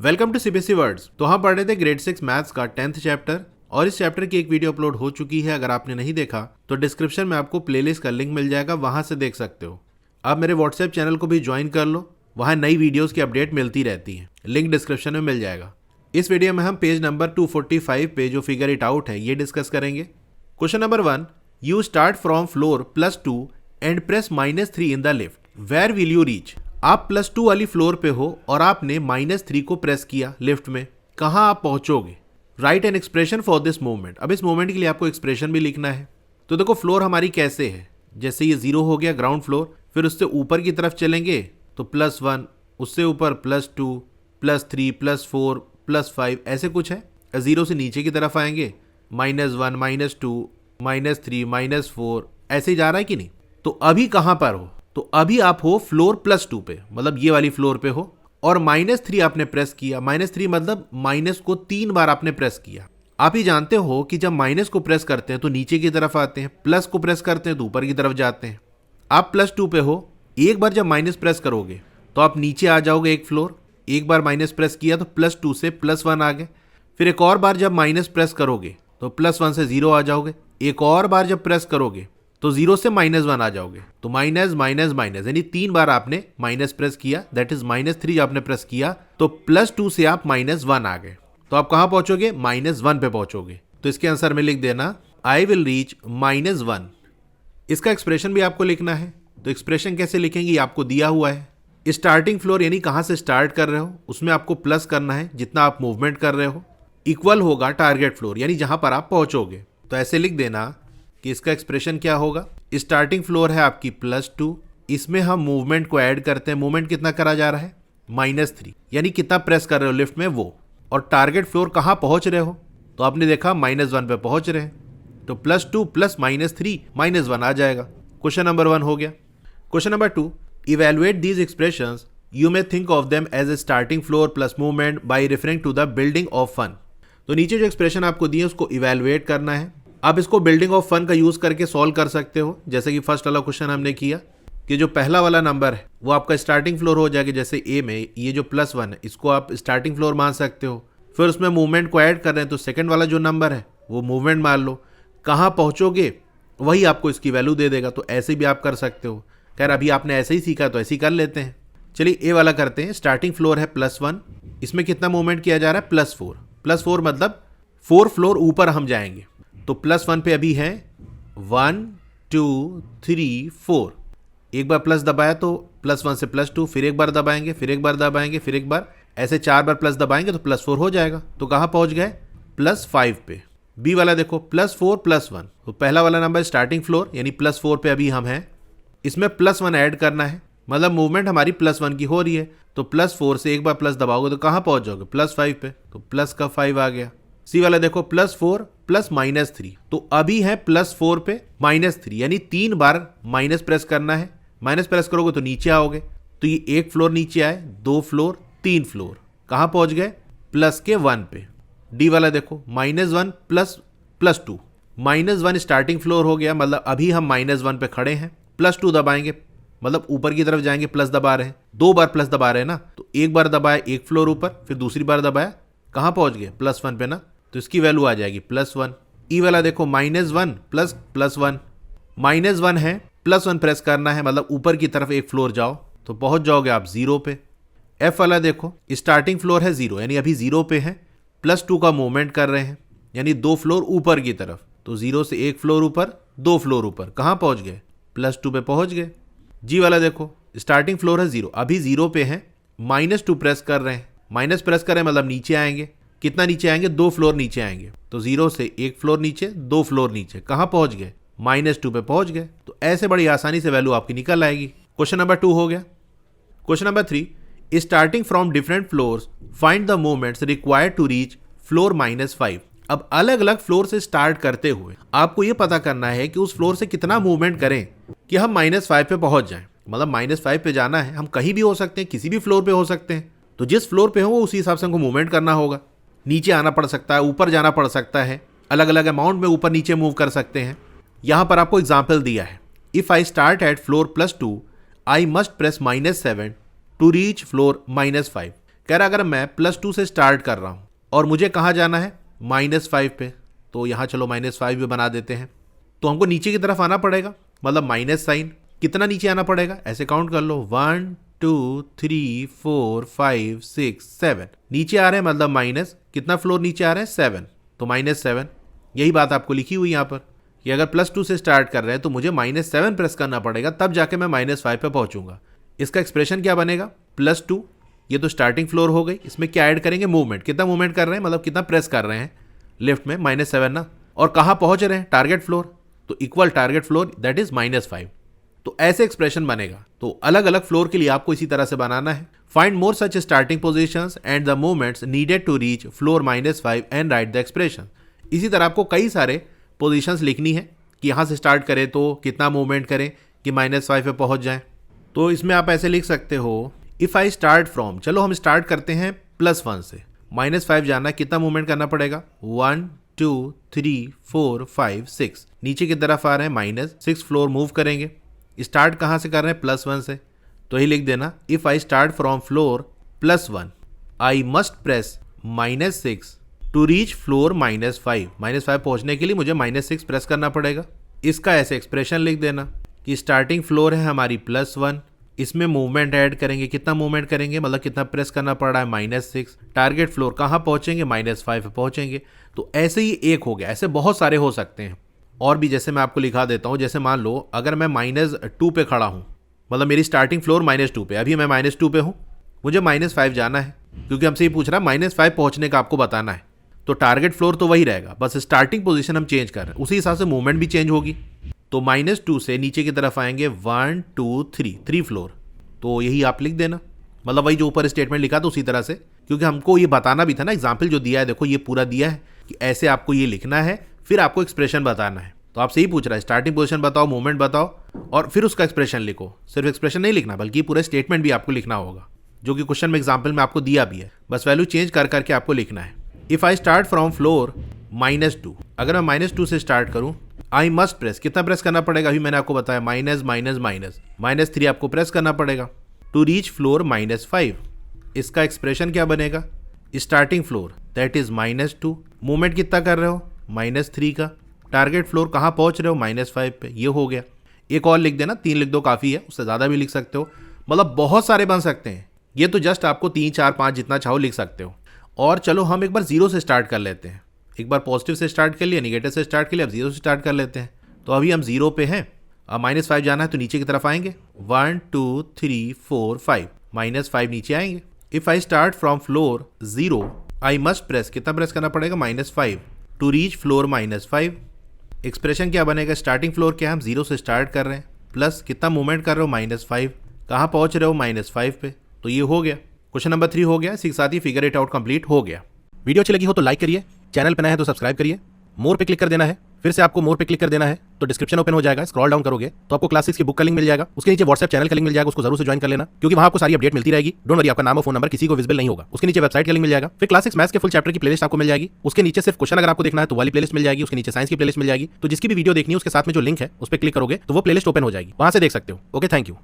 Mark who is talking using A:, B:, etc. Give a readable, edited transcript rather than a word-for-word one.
A: Welcome to CBSE words. तो हम पढ़ रहे थे ग्रेड 6 मैथ्स का 10th चैप्टर और इस चैप्टर की एक वीडियो अपलोड हो चुकी है। अगर आपने नहीं देखा तो डिस्क्रिप्शन में आपको प्लेलिस्ट का लिंक मिल जाएगा, वहां से देख सकते हो। आप मेरे व्हाट्सएप चैनल को भी ज्वाइन कर लो, वहां नई वीडियोस की अपडेट मिलती रहती है। लिंक डिस्क्रिप्शन में मिल जाएगा। इस वीडियो में हम पेज नंबर 245 पे जो फिगर इट आउट है ये डिस्कस करेंगे। Question number 1, you start from floor +2 and press -3 in the lift, where will you reach. आप +2 वाली फ्लोर पे हो और आपने -3 को प्रेस किया लिफ्ट में, कहाँ आप पहुंचोगे। Write an expression for this movement. अब इस मूवमेंट के लिए आपको एक्सप्रेशन भी लिखना है। तो देखो फ्लोर हमारी कैसे है, जैसे ये 0 हो गया ग्राउंड फ्लोर, फिर उससे ऊपर की तरफ चलेंगे तो +1, उससे ऊपर +2, +3, +4, +5 ऐसे कुछ है। 0 से नीचे की तरफ आएंगे -1, -2, -3, -4 ऐसे ही जा रहा है कि नहीं। तो अभी कहाँ पर हो, तो अभी आप हो फ्लोर +2 पे, मतलब ये वाली फ्लोर पे हो और -3 आपने प्रेस किया। -3 मतलब माइनस को 3 बार आपने प्रेस किया। आप ही जानते हो कि जब माइनस को प्रेस करते हैं तो नीचे की तरफ आते हैं, प्लस को प्रेस करते हैं तो ऊपर की तरफ जाते हैं। आप +2 पे हो, एक बार जब माइनस प्रेस करोगे तो आप नीचे आ जाओगे एक फ्लोर। एक बार माइनस प्रेस किया तो +2 से +1 आ गए। फिर एक और बार जब माइनस प्रेस करोगे तो +1 से 0 आ जाओगे। एक और बार जब प्रेस करोगे तो 0 से -1 आ जाओगे। तो माइनस माइनस माइनस, यानी 3 बार आपने माइनस प्रेस किया, दैट इज -3 आपने प्रेस किया तो +2 से आप -1 आ गए। तो आप कहां पहुंचोगे, -1 पे पहुंचोगे। तो इसके आंसर में लिख देना आई विल रीच -1। इसका एक्सप्रेशन भी आपको लिखना है। तो एक्सप्रेशन कैसे लिखेंगे, आपको दिया हुआ है। स्टार्टिंग फ्लोर यानी कहां से स्टार्ट कर रहे हो उसमें आपको प्लस करना है जितना आप मूवमेंट कर रहे हो, इक्वल होगा टारगेट फ्लोर यानी जहां पर आप पहुंचोगे। तो ऐसे लिख देना कि इसका एक्सप्रेशन क्या होगा। स्टार्टिंग फ्लोर है आपकी +2, इसमें हम मूवमेंट को ऐड करते हैं। मूवमेंट कितना करा जा रहा है, -3, यानी कितना प्रेस कर रहे हो लिफ्ट में वो। और टारगेट फ्लोर कहाँ पहुंच रहे हो, तो आपने देखा -1 पे पहुंच रहे हैं। तो +2 + -3 -1 आ जाएगा। क्वेश्चन नंबर 1 हो गया। Question number 2, evaluate these expressions, you may think of them as a starting floor plus movement by referring to the building of fun. तो नीचे जो एक्सप्रेशन आपको दिए उसको इवेलुएट करना है। आप इसको बिल्डिंग ऑफ फन का यूज करके सॉल्व कर सकते हो। जैसे कि फर्स्ट वाला क्वेश्चन हमने किया कि जो पहला वाला नंबर है वो आपका स्टार्टिंग फ्लोर हो जाएगा। जैसे ए में ये जो +1 है इसको आप स्टार्टिंग फ्लोर मान सकते हो। फिर उसमें मूवमेंट को ऐड कर रहे हैं तो सेकंड वाला जो नंबर है वो मूवमेंट मान लो। कहाँ पहुंचोगे वही आपको इसकी वैल्यू दे देगा। तो ऐसे भी आप कर सकते हो। खैर अभी आपने ऐसे ही सीखा तो ऐसे ही कर लेते हैं। चलिए ए वाला करते हैं। स्टार्टिंग फ्लोर है +1, इसमें कितना मूवमेंट किया जा रहा है, +4। +4 मतलब 4 फ्लोर ऊपर हम जाएंगे। तो +1 पे अभी है 1 2 3 4। एक बार प्लस दबाया तो +1 से +2, फिर एक बार दबाएंगे, फिर एक बार दबाएंगे, फिर एक बार, ऐसे 4 बार प्लस दबाएंगे तो +4 हो जाएगा। तो कहाँ पहुंच गए, +5 पे। बी वाला देखो +4 +1, तो पहला वाला नंबर स्टार्टिंग फ्लोर यानी +4 पे अभी हम हैं। इसमें +1 ऐड करना है, मतलब मूवमेंट हमारी +1 की हो रही है। तो +4 से एक बार प्लस दबाओगे तो कहाँ पहुंच जाओगे, +5 पे। तो प्लस का 5 आ गया। सी वाला देखो +4 + -3, तो अभी है +4 पे -3, यानी 3 बार माइनस प्रेस करना है। माइनस प्रेस करोगे तो नीचे आओगे। तो ये एक फ्लोर नीचे आए, 2 फ्लोर, 3 फ्लोर, कहाँ पहुंच गए, +1 पे। डी वाला देखो -1 +2, -1 स्टार्टिंग फ्लोर हो गया, मतलब अभी हम -1 पे खड़े हैं। +2 दबाएंगे मतलब ऊपर की तरफ जाएंगे, प्लस दबा रहे हैं, 2 बार प्लस दबा रहे हैं ना। तो एक बार दबाया एक फ्लोर ऊपर, फिर दूसरी बार दबाया, कहाँ पहुंच गए, +1 पे ना। तो इसकी वैल्यू आ जाएगी +1। ई वाला देखो -1 +1, -1 है, +1 प्रेस करना है, मतलब ऊपर की तरफ एक फ्लोर जाओ तो पहुंच जाओगे आप 0 पे। एफ वाला देखो स्टार्टिंग फ्लोर है 0, यानी अभी 0 पे है, +2 का मूवमेंट कर रहे हैं, यानी 2 फ्लोर ऊपर की तरफ। तो 0 से एक फ्लोर ऊपर, 2 फ्लोर ऊपर, कहाँ पहुंच गए, +2 पे पहुंच गए। जी वाला देखो स्टार्टिंग फ्लोर है 0, अभी 0 पे है, -2 प्रेस कर रहे हैं। माइनस प्रेस करें मतलब नीचे आएंगे, कितना नीचे आएंगे, 2 फ्लोर नीचे आएंगे। तो 0 से एक फ्लोर नीचे, 2 फ्लोर नीचे, कहाँ पहुंच गए, -2 पे पहुंच गए। तो ऐसे बड़ी आसानी से वैल्यू आपकी निकल आएगी। क्वेश्चन नंबर 2 हो गया। Question number 3, starting from different floors find the movements required to reach floor -5। अब अलग अलग फ्लोर से स्टार्ट करते हुए आपको यह पता करना है कि उस फ्लोर से कितना मूवमेंट करें कि हम -5 पे पहुंच जाएं। मतलब -5 पे जाना है, हम कहीं भी हो सकते हैं, किसी भी फ्लोर पे हो सकते हैं। तो जिस फ्लोर पे हो वो उसी हिसाब से हमको मूवमेंट करना होगा। नीचे आना पड़ सकता है, ऊपर जाना पड़ सकता है, अलग अलग अमाउंट में ऊपर नीचे मूव कर सकते हैं। यहां पर आपको एग्जाम्पल दिया है, if I start at floor +2 I must press -7 to reach floor -5। कह रहा अगर मैं +2 से स्टार्ट कर रहा हूँ और मुझे कहाँ जाना है, -5 पे, तो यहाँ चलो -5 भी बना देते हैं। तो हमको नीचे की तरफ आना पड़ेगा, मतलब माइनस साइन। कितना नीचे आना पड़ेगा, ऐसे काउंट कर लो, 1 2 3 4 5 6 7 नीचे आ रहे हैं, मतलब माइनस कितना फ्लोर नीचे आ रहे हैं, 7, तो -7। यही बात आपको लिखी हुई यहाँ पर कि अगर +2 से स्टार्ट कर रहे हैं तो मुझे -7 प्रेस करना पड़ेगा, तब जाके मैं -5 पे पहुंचूंगा। इसका एक्सप्रेशन क्या बनेगा, +2, ये तो स्टार्टिंग फ्लोर हो गई, इसमें क्या ऐड करेंगे, मूवमेंट, कितना मूवमेंट कर रहे हैं, मतलब कितना प्रेस कर रहे हैं लेफ्ट में, -7 ना, और कहाँ पहुंच रहे हैं, टारगेट फ्लोर, तो equal target floor that is -5। तो ऐसे एक्सप्रेशन बनेगा। तो अलग अलग फ्लोर के लिए आपको इसी तरह से बनाना है। Find more such starting positions and the movements needed to reach floor -5 and write the expression. इसी तरह आपको कई सारे पोजीशंस लिखनी है कि यहाँ से स्टार्ट करें तो कितना मूवमेंट करें कि -5 पे पहुँच जाएं। तो इसमें आप ऐसे लिख सकते हो, इफ़ आई स्टार्ट फ्रॉम, चलो हम स्टार्ट करते हैं +1 से, -5 जाना, कितना मूवमेंट करना पड़ेगा, 1 2 3 4 5 6, नीचे की तरफ आ रहे हैं -6 फ्लोर मूव करेंगे। स्टार्ट कहाँ से कर रहे हैं, +1 से, तो यही लिख देना, if I start from floor +1 I must press -6 to reach floor -5, -5 पहुंचने के लिए मुझे -6 प्रेस करना पड़ेगा। इसका ऐसे एक्सप्रेशन लिख देना कि स्टार्टिंग फ्लोर है हमारी +1, इसमें मूवमेंट ऐड करेंगे, कितना मूवमेंट करेंगे, मतलब कितना प्रेस करना पड़ रहा है, -6, टारगेट फ्लोर कहाँ पहुंचेंगे, -5 पे पहुंचेंगे। तो ऐसे ही एक हो गया, ऐसे बहुत सारे हो सकते हैं। और भी जैसे मैं आपको लिखा देता हूँ, जैसे मान लो अगर मैं -2 पे खड़ा हूँ, मतलब मेरी स्टार्टिंग फ्लोर -2 पे, अभी मैं -2 पे हूँ, मुझे -5 जाना है, क्योंकि हमसे ये पूछ रहा है -5 पहुँचने का आपको बताना है। तो टारगेट फ्लोर तो वही रहेगा, बस स्टार्टिंग पोजीशन हम चेंज कर रहे हैं, उसी हिसाब से मूवमेंट भी चेंज होगी। तो -2 से नीचे की तरफ आएंगे 1 2 3 फ्लोर, तो यही आप लिख देना, मतलब वही जो ऊपर स्टेटमेंट लिखा था उसी तरह से, क्योंकि हमको ये बताना भी था ना, एग्जाम्पल जो दिया है देखो ये पूरा दिया है कि ऐसे आपको ये लिखना है, फिर आपको एक्सप्रेशन बताना है। तो आपसे ही पूछ रहा है स्टार्टिंग पोजीशन बताओ, मूवमेंट बताओ, और फिर उसका एक्सप्रेशन लिखो। सिर्फ एक्सप्रेशन नहीं लिखना, बल्कि पूरा स्टेटमेंट भी आपको लिखना होगा, जो कि क्वेश्चन में एग्जाम्पल में आपको दिया भी है, बस वैल्यू चेंज कर करके आपको लिखना है। If I start from floor -2, अगर मैं -2 से स्टार्ट करूं, आई मस्ट प्रेस, कितना प्रेस करना पड़ेगा, अभी मैंने आपको बताया -3 आपको प्रेस करना पड़ेगा टू रीच फ्लोर -5। इसका एक्सप्रेशन क्या बनेगा, starting floor that is -2, movement कितना कर रहे हो, -3 का, टारगेट फ्लोर कहाँ पहुंच रहे हो, -5 पे, ये हो गया। एक और लिख देना, 3 लिख दो काफ़ी है, उससे ज़्यादा भी लिख सकते हो, मतलब बहुत सारे बन सकते हैं। ये तो जस्ट आपको 3 4 5 जितना चाहो लिख सकते हो। और चलो हम एक बार 0 से स्टार्ट कर लेते हैं, एक बार पॉजिटिव से स्टार्ट कर लिया, निगेटिव से स्टार्ट कर लिया, अब 0 से स्टार्ट कर लेते हैं। तो अभी हम 0 पे हैं, अब -5 जाना है तो नीचे की तरफ आएंगे, 1 2 3 4 5, -5 नीचे आएंगे। If I start from floor 0 I must press, कितना प्रेस करना पड़ेगा, -5 टू रीच फ्लोर -5। एक्सप्रेशन क्या बनेगा, स्टार्टिंग फ्लोर क्या है, हम 0 से स्टार्ट कर रहे हैं, प्लस कितना मूवमेंट कर रहे हो, -5, कहाँ पहुंच रहे हो, -5 पे, तो ये हो गया। क्वेश्चन नंबर 3 हो गया, इसी के साथ ही फिगर इट आउट कंप्लीट हो गया। वीडियो अच्छी लगी हो तो लाइक करिए, चैनल पे नया है तो सब्सक्राइब करिए, मोर पे क्लिक कर देना है, फिर से आपको मोर पे क्लिक कर देना है तो डिस्क्रिप्शन ओपन हो जाएगा, स्क्रॉल डाउन करोगे तो आपको क्लास 6 की बुक का लिंक मिल जाएगा, उसके नीचे व्हाट्सएप चैनल का लिंक मिल जाएगा, उसको जरूर से ज्वाइन कर लेना, क्योंकि वहां आपको सारी अपडेट मिलती रहेगी। डोंट वरी, आपका नाम और फोन नंबर किसी को विजिबल नहीं होगा। उसके नीचे वेबसाइट का लिंक मिल जाएगा, फिर क्लास 6 मैथ्स के फुल चैप्टर की प्लेलिस्ट आपको मिल जाएगी, उसके नीचे सिर्फ क्वेश्चन अगर आपको देखना है तो वाली प्लेलिस्ट मिल जाएगी, उसके नीचे साइंस की प्लेलिस्ट मिल जाएगी। तो जिसकी भी वीडियो देखनी है उसके साथ में जो लिंक है उस पर क्लिक करोगे तो वो प्लेलिस्ट ओपन हो जाएगी, वहां से देख सकते हो। Okay, thank you.